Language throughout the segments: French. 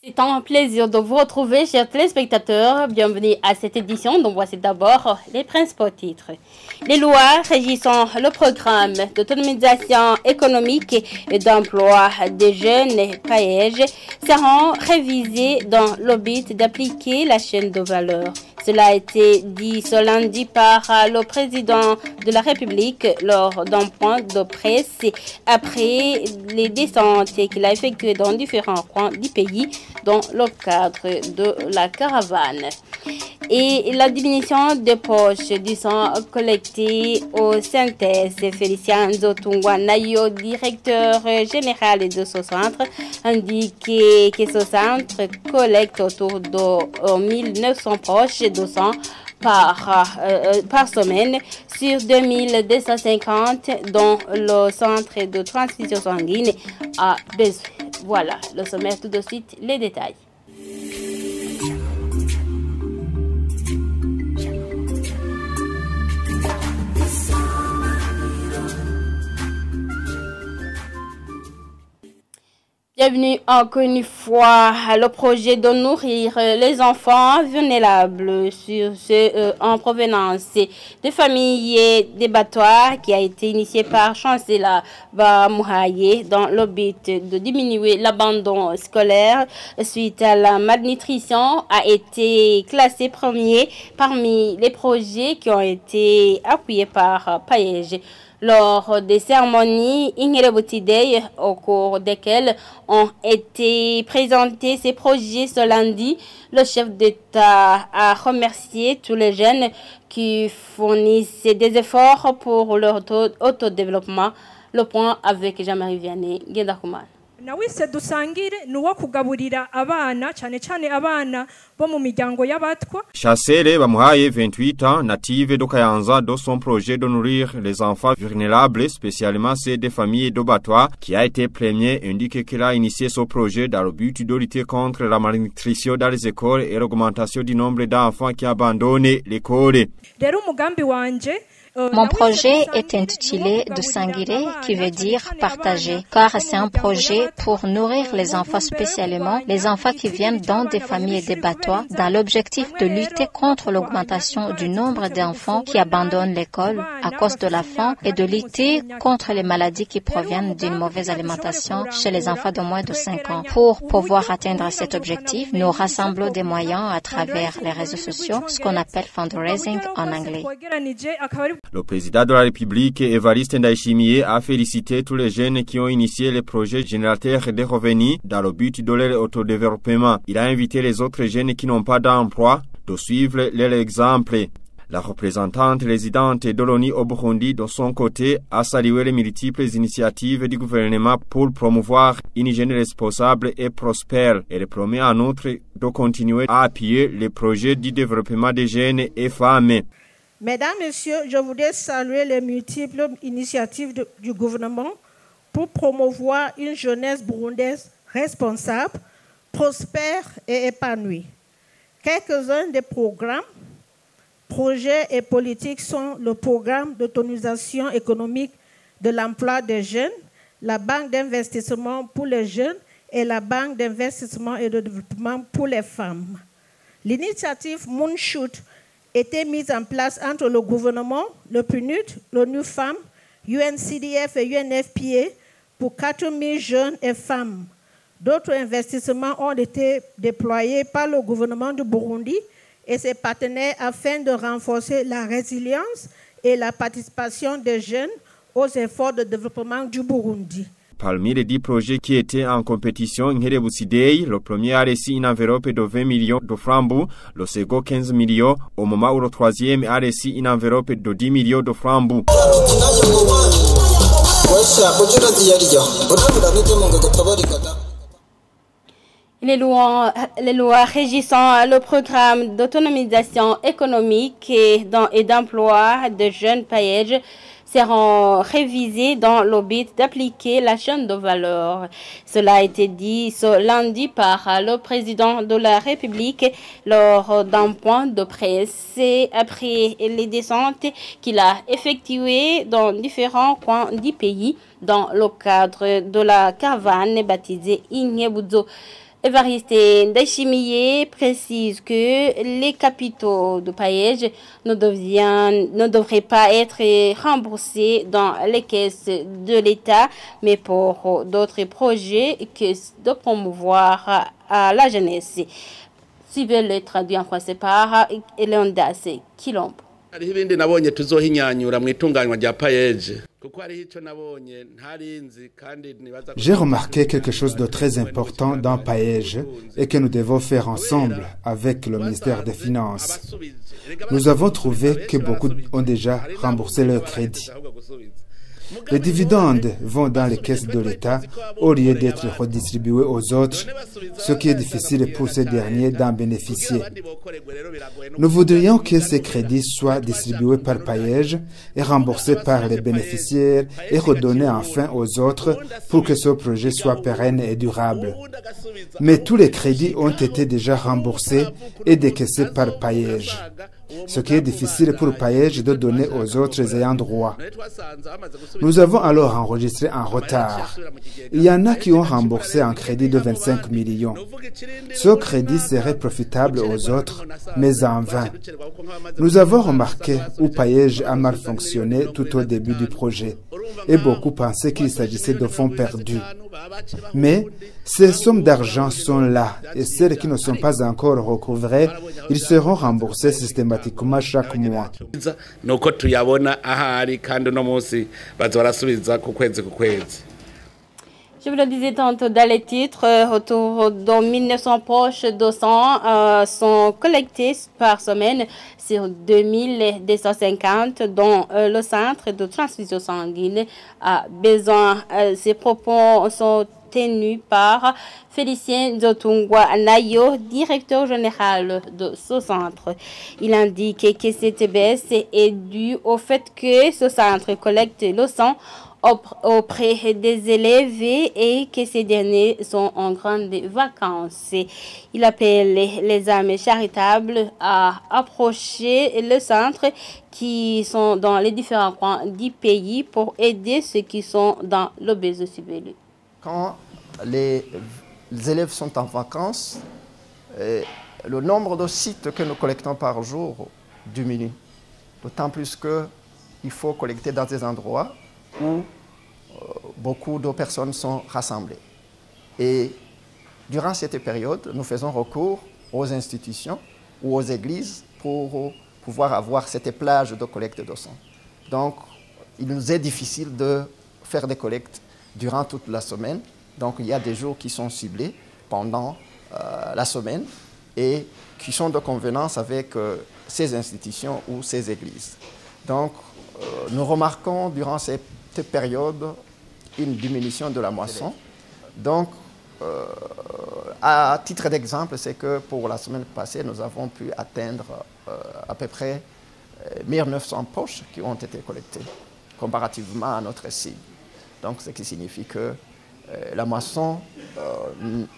C'est un plaisir de vous retrouver, chers téléspectateurs. Bienvenue à cette édition. Donc voici d'abord les principaux titres. Les lois régissant le programme d'autonomisation économique et d'emploi des jeunes PAEJ seront révisées dans le but d'appliquer la chaîne de valeur. Cela a été dit ce lundi par le président de la République lors d'un point de presse après les descentes qu'il a effectuées dans différents coins du pays dans le cadre de la caravane. Et la diminution des poches du sang collecté au synthèse, Félicien Zotungwanayo, directeur général de ce centre, indique que ce centre collecte autour de 1900 poches de sang par semaine sur 2250 dont le centre de transfusion sanguine a besoin. Voilà, le sommaire tout de suite, les détails. Bienvenue encore une fois à le projet de nourrir les enfants vulnérables en provenance des familles débattoirs qui a été initié par Chancela Bamouhaye dans le but de diminuer l'abandon scolaire suite à la malnutrition a été classé premier parmi les projets qui ont été appuyés par PAEJ. Lors des cérémonies Ingrebuti Day, au cours desquelles ont été présentés ces projets ce lundi, le chef d'État a remercié tous les jeunes qui fournissent des efforts pour leur autodéveloppement. Le point avec Jean-Marie Vianney, Gendakuman. Nawise dusangire nuwa kugaburira abana cyane cyane abana bo mu miryango y'abatwa. Chancela Bamouhaye, 28 ans, native de Kayanza, dans son projet de nourrir les enfants vulnérables, spécialement ceux des familles d'Obatwa, qui a été premier, indique qu'il a initié ce projet dans le but de lutter contre la malnutrition dans les écoles et l'augmentation du nombre d'enfants qui abandonnent l'école. Rero umugambi wanje mon projet est intitulé Dusangire, qui veut dire partager, car c'est un projet pour nourrir les enfants, spécialement les enfants qui viennent dans des familles débattoirs, dans l'objectif de lutter contre l'augmentation du nombre d'enfants qui abandonnent l'école à cause de la faim et de lutter contre les maladies qui proviennent d'une mauvaise alimentation chez les enfants de moins de 5 ans. Pour pouvoir atteindre cet objectif, nous rassemblons des moyens à travers les réseaux sociaux, ce qu'on appelle fundraising en anglais. Le président de la République, Evariste Ndayishimiye, a félicité tous les jeunes qui ont initié les projets générateurs de revenus dans le but de leur autodéveloppement. Il a invité les autres jeunes qui n'ont pas d'emploi de suivre leur exemple. La représentante résidente de l'ONU au Burundi, de son côté, a salué les multiples initiatives du gouvernement pour promouvoir une hygiène responsable et prospère. Elle promet en outre de continuer à appuyer les projets du développement des jeunes et femmes. Mesdames, Messieurs, je voudrais saluer les multiples initiatives du gouvernement pour promouvoir une jeunesse burundaise responsable, prospère et épanouie. Quelques-uns des programmes, projets et politiques sont le programme d'autonomisation économique de l'emploi des jeunes, la banque d'investissement pour les jeunes et la banque d'investissement et de développement pour les femmes. L'initiative Moonshoot était mise en place entre le gouvernement, le PNUD, l'ONU Femmes, UNCDF et UNFPA pour 4 000 jeunes et femmes. D'autres investissements ont été déployés par le gouvernement du Burundi et ses partenaires afin de renforcer la résilience et la participation des jeunes aux efforts de développement du Burundi. Parmi les 10 projets qui étaient en compétition, Ingrebuti Day, le premier a reçu une enveloppe de 20 millions de francs, le second 15 millions, au moment où le troisième a reçu une enveloppe de 10 millions de francs. Les lois régissant le programme d'autonomisation économique et d'emploi de jeunes PAEJ seront révisées dans le but d'appliquer la chaîne de valeur. Cela a été dit ce lundi par le président de la République lors d'un point de presse après les descentes qu'il a effectuées dans différents coins du pays dans le cadre de la caravane baptisée Ingebuzo Évariste Ndayishimiye précise que les capitaux de Paej ne devraient pas être remboursés dans les caisses de l'État, mais pour d'autres projets que de promouvoir à la jeunesse. Suivez le traduit en français par Eleondas Kilombo. J'ai remarqué quelque chose de très important dans Paej et que nous devons faire ensemble avec le ministère des Finances. Nous avons trouvé que beaucoup ont déjà remboursé leur crédit. Les dividendes vont dans les caisses de l'État au lieu d'être redistribués aux autres, ce qui est difficile pour ces derniers d'en bénéficier. Nous voudrions que ces crédits soient distribués par Paej et remboursés par les bénéficiaires et redonnés enfin aux autres pour que ce projet soit pérenne et durable. Mais tous les crédits ont été déjà remboursés et décaissés par Paej. Ce qui est difficile pour Paej de donner aux autres ayants droit. Nous avons alors enregistré un retard. Il y en a qui ont remboursé un crédit de 25 millions. Ce crédit serait profitable aux autres, mais en vain. Nous avons remarqué où Paej a mal fonctionné tout au début du projet, et beaucoup pensaient qu'il s'agissait de fonds perdus. Mais ces sommes d'argent sont là, et celles qui ne sont pas encore recouvrées, ils seront remboursés systématiquement chaque mois. Je vous le disais tantôt dans les titres, autour de 1900 poches de sang sont collectées par semaine sur 2250 dont le centre de transfusion sanguine a besoin. Ces propos sont tenus par Félicien Zotungwa Nayo, directeur général de ce centre. Il indique que cette baisse est due au fait que ce centre collecte le sang auprès des élèves et que ces derniers sont en grandes vacances. Il appelle les âmes charitables à approcher le centre qui sont dans les différents coins du pays pour aider ceux qui sont dans le besoin subvenu. Quand les élèves sont en vacances, le nombre de sites que nous collectons par jour diminue. D'autant plus qu'il faut collecter dans des endroits où beaucoup de personnes sont rassemblées. Et durant cette période, nous faisons recours aux institutions ou aux églises pour pouvoir avoir cette plage de collecte de sang. Donc, il nous est difficile de faire des collectes durant toute la semaine. Donc, il y a des jours qui sont ciblés pendant la semaine et qui sont de convenance avec ces institutions ou ces églises. Donc, nous remarquons durant cette période une diminution de la moisson. Donc, à titre d'exemple, c'est que pour la semaine passée, nous avons pu atteindre à peu près 1900 poches qui ont été collectées comparativement à notre cible. Donc, ce qui signifie que la moisson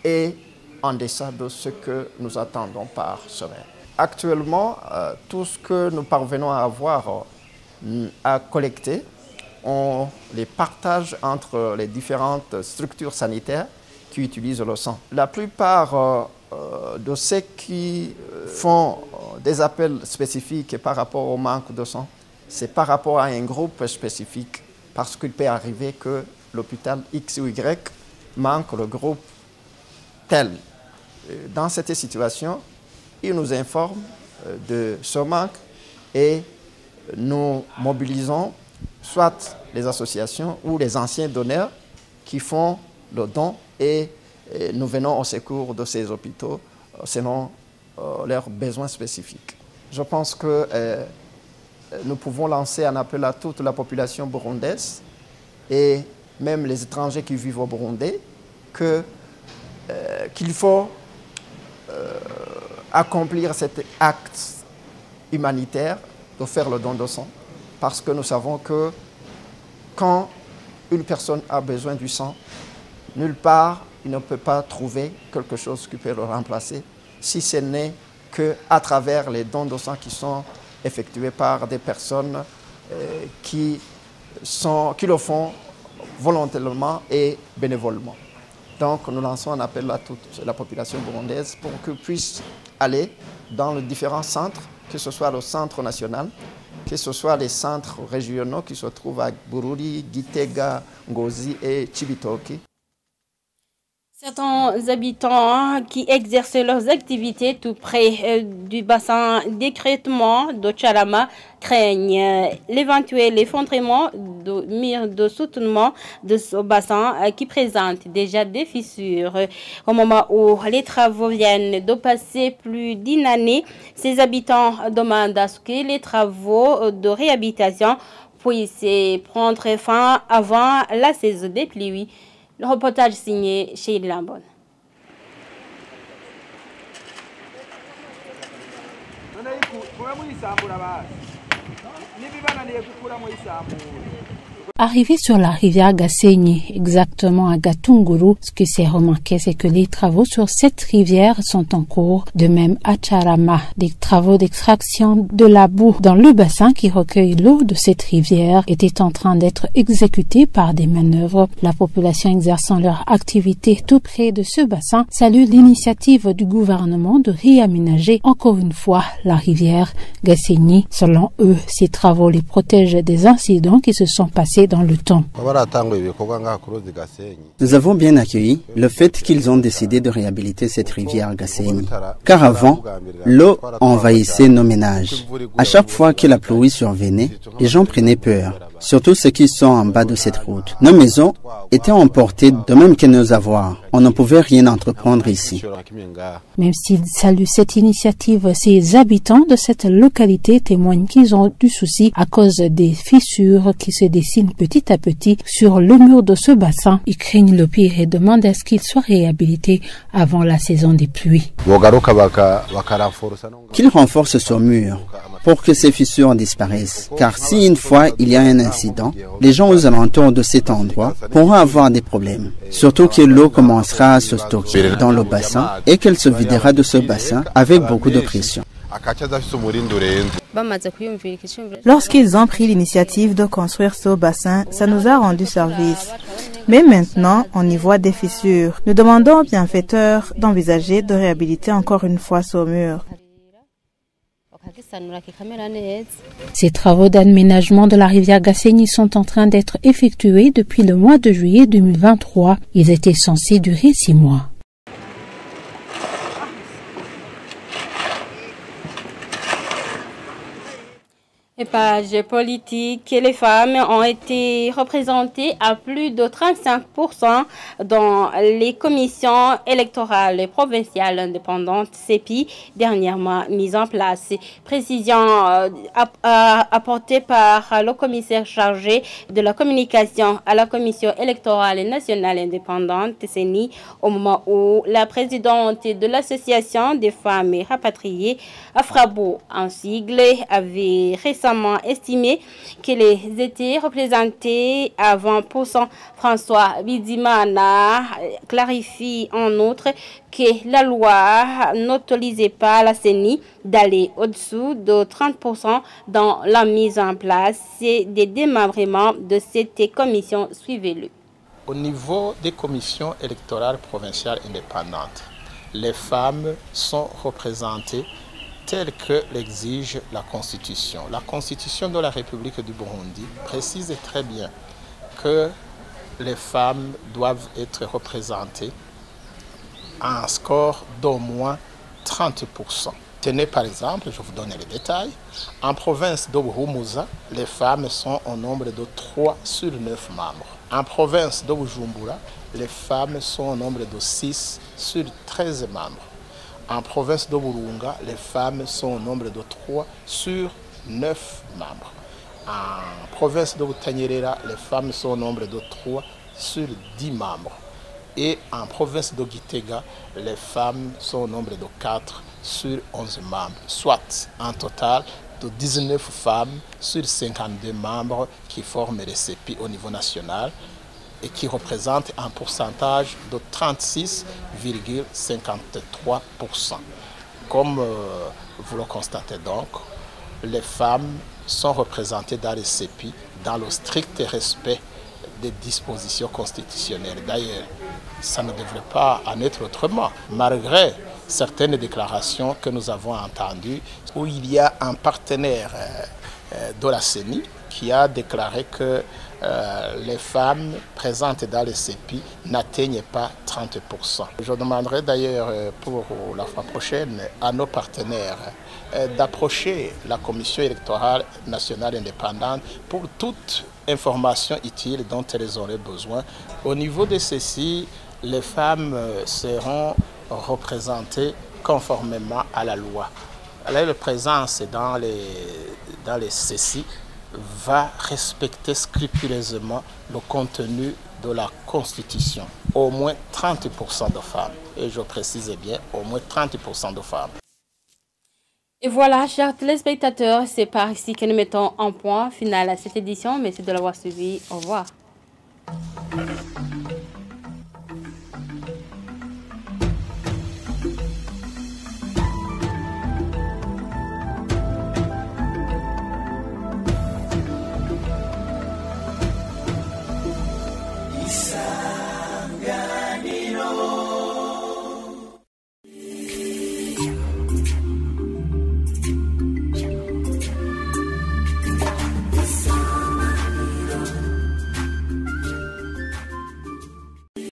est en deçà de ce que nous attendons par semaine. Actuellement, tout ce que nous parvenons à avoir à collecter, on les partage entre les différentes structures sanitaires qui utilisent le sang. La plupart de ceux qui font des appels spécifiques par rapport au manque de sang, c'est par rapport à un groupe spécifique, parce qu'il peut arriver que l'hôpital X ou Y manque le groupe tel. Dans cette situation, ils nous informent de ce manque et nous mobilisons soit les associations ou les anciens donneurs qui font le don et nous venons au secours de ces hôpitaux selon leurs besoins spécifiques. Je pense que nous pouvons lancer un appel à toute la population burundaise et même les étrangers qui vivent au Burundi qu'il faut accomplir cet acte humanitaire de faire le don de sang parce que nous savons que quand une personne a besoin du sang, nulle part il ne peut pas trouver quelque chose qui peut le remplacer si ce n'est qu'à travers les dons de sang qui sont effectués par des personnes qui le font volontairement et bénévolement. Donc nous lançons un appel à toute la population burundaise pour qu'ils puissent aller dans les différents centres, que ce soit le centre national, que ce soit les centres régionaux qui se trouvent à Bururi, Gitega, Ngozi et Chibitoke. Certains habitants qui exercent leurs activités tout près du bassin d'écrêtement de Tchalama craignent l'éventuel effondrement de murs de soutenement de ce bassin qui présente déjà des fissures. Au moment où les travaux viennent de passer plus d'une année, ces habitants demandent à ce que les travaux de réhabilitation puissent prendre fin avant la saison des pluies. Le reportage signé chez Lambon. Arrivé sur la rivière Gasenyi, exactement à Gatunguru, ce que s'est remarqué, c'est que les travaux sur cette rivière sont en cours. De même à Tcharama, des travaux d'extraction de la boue dans le bassin qui recueille l'eau de cette rivière étaient en train d'être exécutés par des manœuvres. La population exerçant leur activité tout près de ce bassin salue l'initiative du gouvernement de réaménager encore une fois la rivière Gasenyi. Selon eux, ces travaux les protègent des incidents qui se sont passés dans le temps. Nous avons bien accueilli le fait qu'ils ont décidé de réhabiliter cette rivière Gasenyi. Car avant, l'eau envahissait nos ménages. À chaque fois que la pluie survenait, les gens prenaient peur, surtout ceux qui sont en bas de cette route. Nos maisons étaient emportées de même que nos avoirs. On ne pouvait rien entreprendre ici. Même s'ils saluent cette initiative, ces habitants de cette localité témoignent qu'ils ont du souci à cause des fissures qui se dessinent petit à petit sur le mur de ce bassin. Ils craignent le pire et demandent à ce qu'il soit réhabilité avant la saison des pluies. Qu'ils renforcent ce mur pour que ces fissures disparaissent. Car si une fois il y a un incident, les gens aux alentours de cet endroit pourront avoir des problèmes. Surtout que l'eau commencera à se stocker dans le bassin et qu'elle se videra de ce bassin avec beaucoup de pression. Lorsqu'ils ont pris l'initiative de construire ce bassin, ça nous a rendu service. Mais maintenant, on y voit des fissures. Nous demandons aux bienfaiteurs d'envisager de réhabiliter encore une fois ce mur. Ces travaux d'aménagement de la rivière Gasenyi sont en train d'être effectués depuis le mois de juillet 2023. Ils étaient censés durer 6 mois. Et page politique, les femmes ont été représentées à plus de 35% dans les commissions électorales provinciales indépendantes CEPI dernièrement mises en place. Précision apportée par le commissaire chargé de la communication à la commission électorale nationale indépendante CENI au moment où la présidente de l'association des femmes rapatriées, Afrabo en sigle, avait récemment estimé qu'elle était représentée à 20%. François Bidimana clarifie en outre que la loi n'autorisait pas la CENI d'aller au-dessous de 30% dans la mise en place des démembrements de cette commission. Suivez-le. Au niveau des commissions électorales provinciales indépendantes, les femmes sont représentées tel que l'exige la Constitution. La Constitution de la République du Burundi précise très bien que les femmes doivent être représentées à un score d'au moins 30%. Tenez par exemple, je vous donne les détails, en province de Buhumuza, les femmes sont au nombre de 3 sur 9 membres. En province de Bujumbura, les femmes sont au nombre de 6 sur 13 membres. En province de Burunga, les femmes sont au nombre de 3 sur 9 membres. En province de Butanyerera, les femmes sont au nombre de 3 sur 10 membres. Et en province de Gitega, les femmes sont au nombre de 4 sur 11 membres, soit un total de 19 femmes sur 52 membres qui forment les CEPI au niveau national et qui représente un pourcentage de 36,53%. Comme vous le constatez donc, les femmes sont représentées dans les CEPI dans le strict respect des dispositions constitutionnelles. D'ailleurs, ça ne devrait pas en être autrement, malgré certaines déclarations que nous avons entendues où il y a un partenaire de la CENI qui a déclaré que les femmes présentes dans les CEPI n'atteignent pas 30%. Je demanderai d'ailleurs pour la fois prochaine à nos partenaires d'approcher la Commission électorale nationale indépendante pour toute information utile dont elles auraient besoin. Au niveau de ceci, les femmes seront représentées conformément à la loi. La présence dans les CECI va respecter scrupuleusement le contenu de la Constitution. Au moins 30% de femmes. Et je précise bien, au moins 30% de femmes. Et voilà, chers téléspectateurs, c'est par ici que nous mettons un point final à cette édition. Merci de l'avoir suivi. Au revoir.